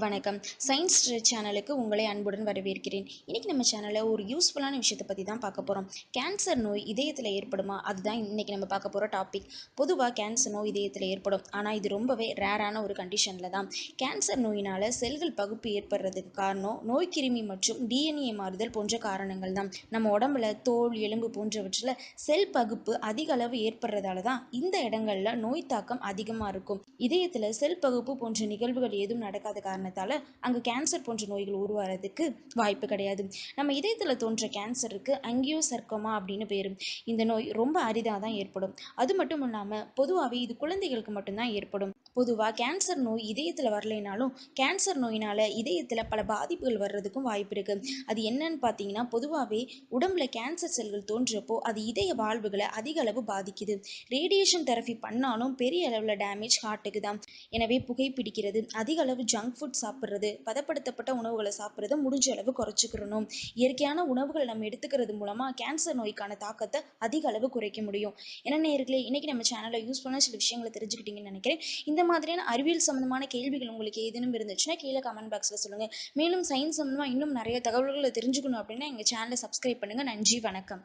வணக்கம். சயின்ஸ் சேனலுக்கு உங்களை அன்புடன் வரவேற்கிறேன். இன்னைக்கு நம்ம சேனல்ல ஒரு யூஸ்ஃபுல்லான விஷயத்தை பற்றி தான் பார்க்க போகிறோம். கேன்சர் நோய் இதயத்தில் ஏற்படுமா? அதுதான் இன்னைக்கு நம்ம பார்க்க போகிற டாபிக். பொதுவாக கேன்சர் நோய் இதயத்தில் ஏற்படும். ஆனால் இது ரொம்பவே ரேரான ஒரு கண்டிஷனில் தான். கேன்சர் நோயினால் செல்கள் பகுப்பு ஏற்படுறதுக்கு காரணம் நோய்க்கிருமி மற்றும் டிஎன்ஏ மாறுதல் போன்ற காரணங்கள் தான். நம்ம உடம்புல தோல், எலும்பு போன்றவற்றில் செல் பகுப்பு அதிக அளவு ஏற்படுறதால தான் இந்த இடங்கள்ல நோய் தாக்கம் அதிகமாக இருக்கும். இதயத்தில் செல் பகுப்பு போன்ற நிகழ்வுகள் ஏதும் நடக்காத காரணத்தால் அங்கே கேன்சர் போன்ற நோய்கள் உருவாகிறதுக்கு வாய்ப்பு கிடையாது. நம்ம இதயத்தில் தோன்ற கேன்சருக்கு அங்கியோசர்கோமா அப்படின்னு பேர். இந்த நோய் ரொம்ப அரிதாக தான் ஏற்படும். அது மட்டும் இல்லாமல் பொதுவாகவே இது குழந்தைகளுக்கு மட்டும்தான் ஏற்படும். பொதுவாக கேன்சர் நோய் இதயத்தில் வரலைனாலும் கேன்சர் நோயினால் இதயத்தில் பல பாதிப்புகள் வர்றதுக்கும் வாய்ப்பு இருக்குது. அது என்னன்னு பார்த்தீங்கன்னா, பொதுவாகவே உடம்புல கேன்சர் செல்கள் தோன்றப்போ அது இதய வாழ்வுகளை அதிக அளவு பாதிக்குது. ரேடியேஷன் தெரப்பி பண்ணாலும் பெரிய அளவில் டேமேஜ் ஹார்ட்டுக்கு தான். எனவே புகைப்பிடிக்கிறது, அதிக அளவு ஜங்க் ஃபுட் சாப்பிட்றது, பதப்படுத்தப்பட்ட உணவுகளை சாப்பிட்றத முடிஞ்ச அளவு குறைச்சிக்கிறணும். இயற்கையான உணவுகளை நம்ம எடுத்துக்கிறது மூலமாக கேன்சர் நோய்க்கான தாக்கத்தை அதிக அளவு குறைக்க முடியும். என்ன நேயர்களே, இன்னைக்கு நம்ம சேனலில் யூஸ்ஃபுல்லான சில விஷயங்களை தெரிஞ்சுக்கிட்டீங்கன்னு நினைக்கிறேன். இந்த மாதிரியான அறிவியல் சம்பந்தமான கேள்விகள் உங்களுக்கு ஏதேனும் இருந்துச்சுன்னா கீழே கமெண்ட் பாக்ஸில் சொல்லுங்கள். மேலும் சயின்ஸ் சம்பந்தமாக இன்னும் நிறைய தகவல்களை தெரிஞ்சுக்கணும் அப்படின்னா எங்கள் சேனலை சப்ஸ்கிரைப் பண்ணுங்கள். நன்றி, வணக்கம்.